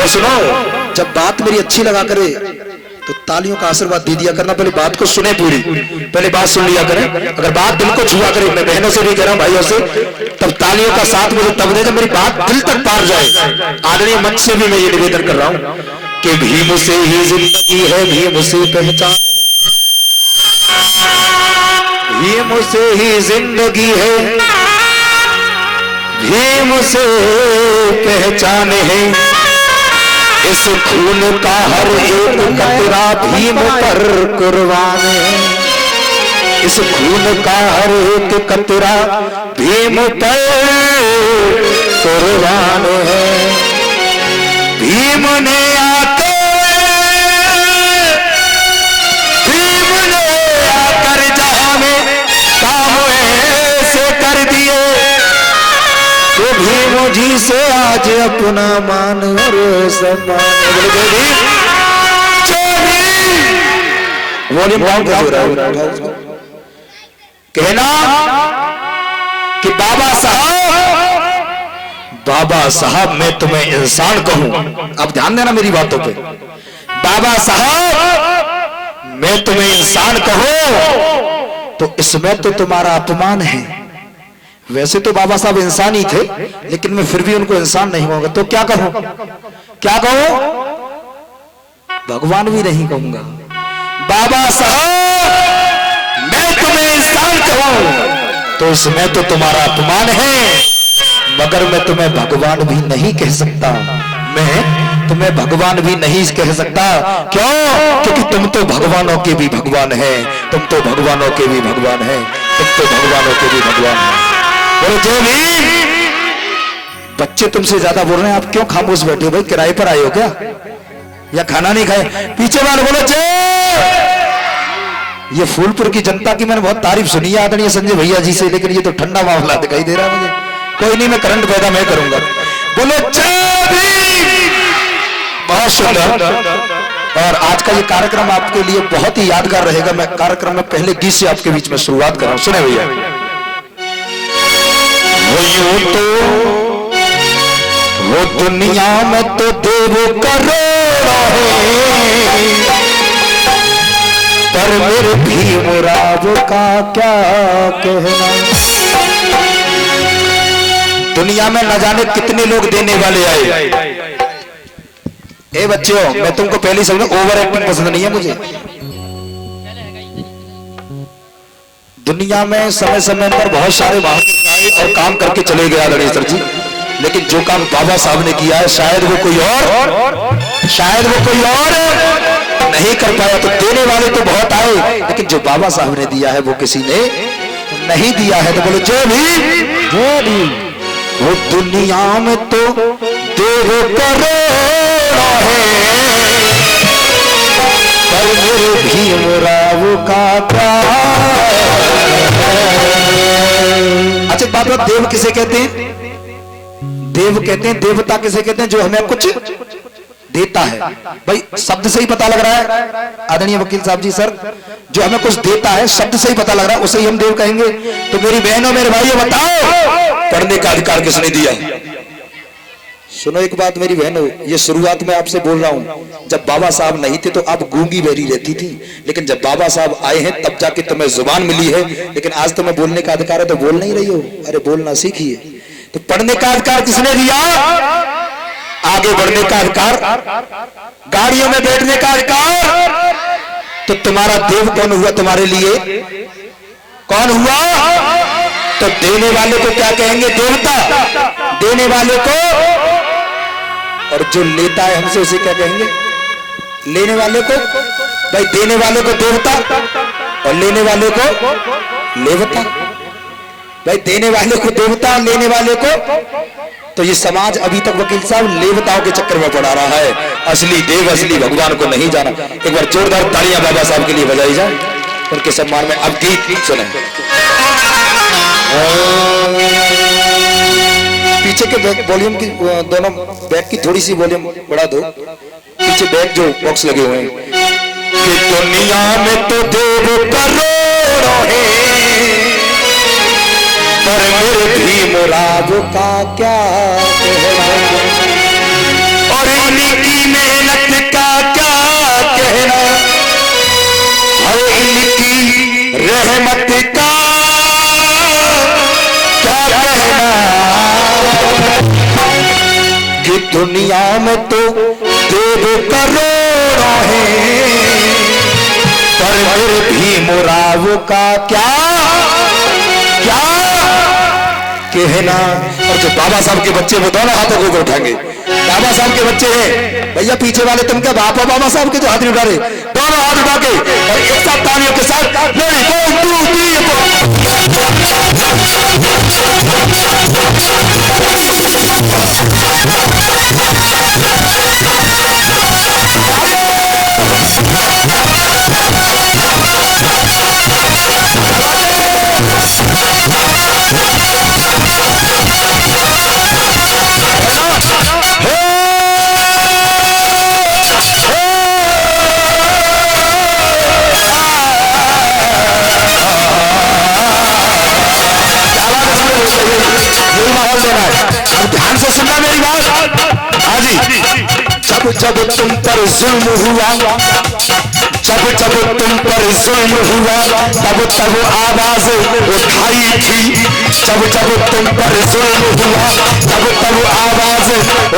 और सुनो, जब बात मेरी अच्छी लगा करे तो तालियों का आशीर्वाद दे दिया करना। पहले बात को सुने पूरी, पहले बात सुन लिया करें। अगर बात दिल को छुआ करे, मैं बहनों से भी कह रहा हूं, भाइयों से, तब तालियों का साथ मुझे तब दे जब मेरी बात दिल तक पार जाए। आदरणीय मंच से भी मैं ये निवेदन कर रहा हूं कि भीम से ही जिंदगी है, भीम से पहचान, भीम से ही जिंदगी है, भीम से पहचान है। इस खून का हर एक कतरा भीम पर कुर्बान है, इस खून का हर एक कतरा भीम पर कुर्बान है। भीम ने आकर जहां में काम ऐसे कर दिए, तो भीम जी से आज अपना मान और सम्मान। वॉल्यूम डाउन कर रहा है। कहना कि बाबा साहब मैं तुम्हें इंसान कहूं, अब ध्यान देना मेरी बातों पे। बाबा साहब मैं तुम्हें इंसान कहूं तो इसमें तो तुम्हारा अपमान है। वैसे तो बाबा साहब इंसान ही थे, लेकिन मैं फिर भी उनको इंसान नहीं कहूंगा, तो क्या कहूं? क्या कहूं? भगवान भी नहीं कहूंगा। बाबा साहब मैं तुम्हें इंसान कहूं तो इसमें तो तुम्हारा अपमान है, मगर मैं तुम्हें भगवान भी नहीं कह सकता। मैं तुम्हें भगवान भी नहीं कह सकता। क्यों? क्योंकि तुम तो भगवानों के भी भगवान हैं, तुम तो भगवानों के भी भगवान हैं, तुम तो भगवानों के भी भगवान हैं। बोलो जय भीम। बच्चे तुमसे ज्यादा बोल रहे हैं, आप क्यों खामोश बैठे हो भाई? किराए पर आए हो क्या, या खाना नहीं खाए? पीछे वाले बोलो जय। ये फूलपुर की जनता की मैंने बहुत तारीफ सुनी है आदरणीय संजय भैया जी से, लेकिन ये तो ठंडा मामला दिखाई दे रहा है मुझे। कोई नहीं, मैं करंट पैदा मैं करूंगा। बोलो जय भीम। बहुत सुंदर। और आज का ये कार्यक्रम आपके लिए बहुत ही यादगार रहेगा। मैं कार्यक्रम में पहले गीत से आपके बीच में शुरुआत कर रहा हूं, सुने भैया। वो दुनिया में तो देव करोड़ों है, पर मेरे भीमराव का क्या कहना। दुनिया में न जाने कितने लोग देने वाले आए। ए बच्चों, मैं तुमको पहले समझ, ओवर एक्टिंग पसंद नहीं है मुझे। दुनिया में समय समय पर बहुत सारे महापुरुष और काम करके चले गए आदरणीय सर जी, लेकिन जो काम बाबा साहब ने किया है शायद वो कोई और नहीं कर पाया। तो देने वाले तो बहुत आए, लेकिन जो बाबा साहब ने दिया है वो किसी ने नहीं दिया है। तो बोलो जय भीम, जय भीम। वो दुनिया में तो देव करोड़ों है, पर मेरे भीमराव का क्या। अच्छा बात, देव किसे कहते हैं? देव कहते हैं, देवता किसे कहते हैं? जो हमें कुछ देता है। भाई शब्द से ही पता लग रहा है आदरणीय वकील साहब जी सर, जो हमें कुछ देता है शब्द से ही पता लग रहा है, उसे ही हम देव कहेंगे। तो मेरी बहनों मेरे भाइयों बताओ, पढ़ने का अधिकार किसने दिया? सुनो एक बात मेरी बहनों, ये शुरुआत में आपसे बोल रहा हूं, जब बाबा साहब नहीं थे तो आप गूंगी बहरी रहती थी, लेकिन जब बाबा साहब आए हैं तब जाके तुम्हें जुबान मिली है। लेकिन आज तुम्हें बोलने का अधिकार है तो बोल नहीं रही हो। अरे बोलना सीखिए। तो पढ़ने का अधिकार किसने दिया? आगे बढ़ने का अधिकार, गाड़ियों में बैठने का अधिकार। तो तुम्हारा देव कौन हुआ तुम्हारे लिए? कौन हुआ? तो देने वाले को क्या कहेंगे? देवता। देने वाले को। और जो लेता है हमसे उसे क्या कहेंगे? लेने वाले को। भाई देने वाले को देवता और लेने वाले को लेवता। भाई देने वाले को देवता, लेने वाले को। तो ये समाज अभी तक वकील साहब लेवताओं के चक्कर में पड़ा रहा है, असली देव असली भगवान को नहीं जाना। एक बार जोरदार तालियां बाबा साहब के लिए बजाई जाए उनके सम्मान में। अब गीत सुने। पीछे के बैक वॉल्यूम की, दोनों बैक की थोड़ी सी वॉल्यूम बढ़ा दो। पीछे बैक जो बॉक्स लगे हुए हैं। कि दुनिया में तो देव करोड़ों है, पर मेरे भीमराव का क्या कहना। और इन्हीं नेमत का क्या कहना कि दुनिया में तो देव करोड़ों हैं, पर मेरे भीमराव का क्या क्या कहना। और जो बाबा साहब के बच्चे वो दोनों हाथों को उठाएंगे, बाबा साहब के बच्चे हैं भैया पीछे वाले, तुम क्या बाप हो बाबा साहब के जो हाथ नहीं उठा रहे, दोनों हाथ उठा के और एक साथ तालियों के साथ ध्यान से सुनना मेरी बात। हाँ जी, जब जब तुम पर जुल्म हुआ, जब जब तुम पर जुल्म हुआ, तब तब आवाज उठाई थी। जब जब तुम पर जुल्म हुआ, तब तब आवाज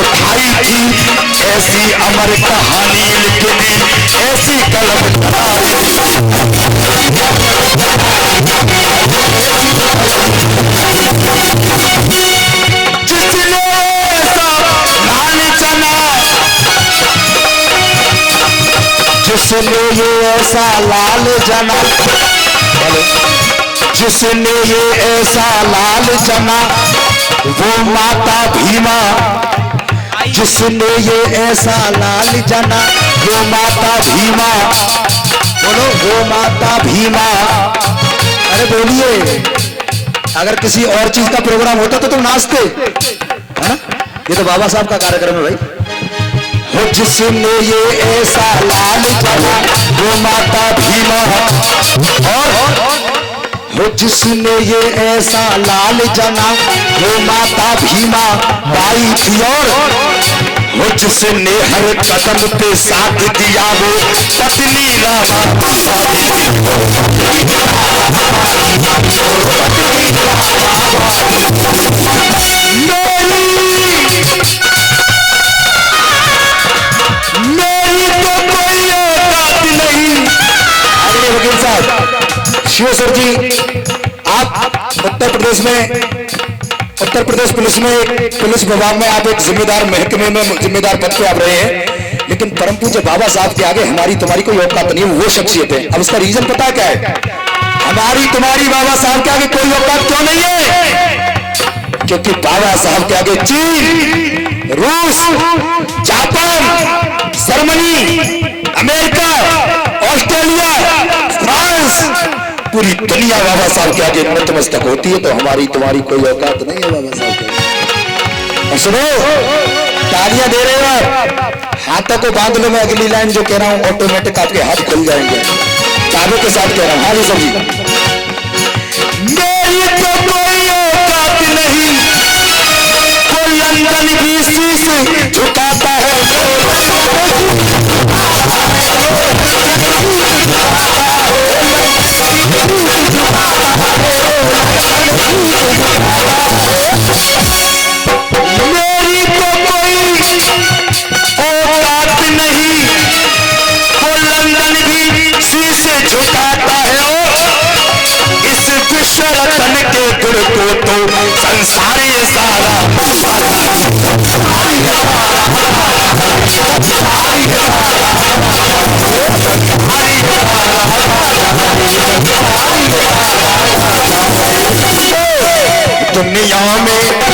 उठाई थी। ऐसी अमर कहानी लिखने, ऐसी कलम जिसने ये ऐसा लाल जना, जिसने ये ऐसा लाल जना, वो माता भीमा। जिसने ये ऐसा लाल जना, वो माता भीमा। बोलो वो माता भीमा। अरे बोलिए, अगर किसी और चीज का प्रोग्राम होता तो तुम नाचते, है ना? ये तो बाबा साहब का कार्यक्रम है भाई। हो जिसने ये ऐसा लाल जना, वो माता भीमा। और हो जिसने ये ऐसा लाल जना, वो माता भीमा पाई थी। और हो जिसने हर कदम पे साथ दिया, वो पत्नी रामा। वकील साहब शिव सर जी, आप उत्तर प्रदेश पुलिस में एक पुलिस विभाग में आप एक जिम्मेदार महकमे में जिम्मेदार पद पे आप रहे हैं, लेकिन परम पूज्य बाबा साहब के आगे हमारी तुम्हारी कोई औकात नहीं है। वो शख्सियत है। अब इसका रीजन पता क्या है? हमारी तुम्हारी बाबा साहब के आगे कोई औकात क्यों नहीं है? क्योंकि बाबा साहब के आगे चीन, रूस, Japan, Germany, America, Australia, France, पूरी दुनिया बाबा साहब के आगे नतमस्तक होती है। तो हमारी तुम्हारी कोई औकात नहीं है बाबा साहब के। और सुनो, तालियां दे रहे हो, हाथों को बांध लो। मैं अगली लाइन जो कह रहा हूं ऑटोमेटिक आपके हाथ खुल जाएंगे। ताबे के साथ कह रहा हूं। हाँ जी सर जी, मेरी तो कोई औकात नहीं, कोई लंदन भी शीश झुकाता है। मेरी तो कोई औकात नहीं, वो लंदन भी शीशे झुकाता है। और इस विश्व रत्न के गुण को तो संसार ये सारा दुनिया में दुनिया में